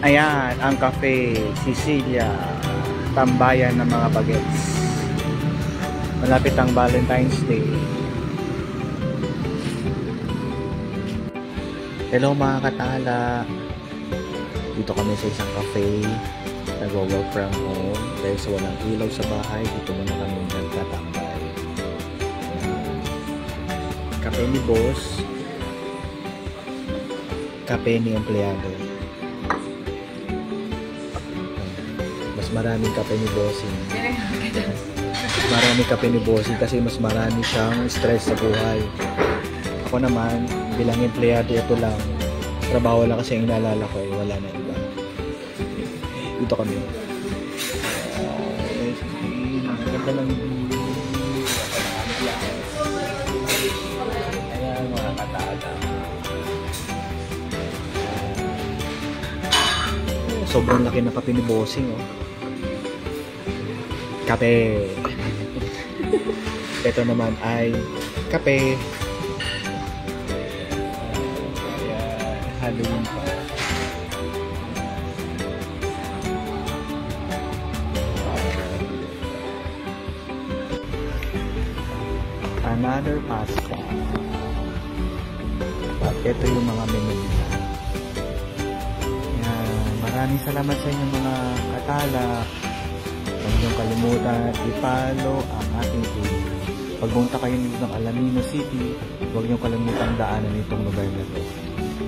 Ayan, ang Cafe Sicilia, tambayan ng mga bagets. Malapit ang Valentine's Day. Hello mga katala. Dito kami sa isang cafe. Nag-work from home. Dahil sa walang ilaw sa bahay, dito muna kami nagtatambay. Kape ni boss. Kape ni empleyado. Mas maraming kape ni bossing. Mas maraming kape ni bossing kasi mas marami siyang stress sa buhay. Ako naman, bilang empleyado, ito lang. Trabaho lang kasi ang inaalala ko, wala na iba. Dito kami. Ganda lang. Ayan, mga katala. Sobrang laki na kape ni bossing, oh. Kape. Ito naman ay kape. Halloween pa. Another pasta. At ito yung mga menu nila. Maraming salamat sa inyong mga katala. Huwag niyong kalimutan i-follow ang ating page. Pag pumunta kayo dito ng Alamino City, huwag niyong kalimutan daanan itong lugar na ito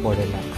for relax.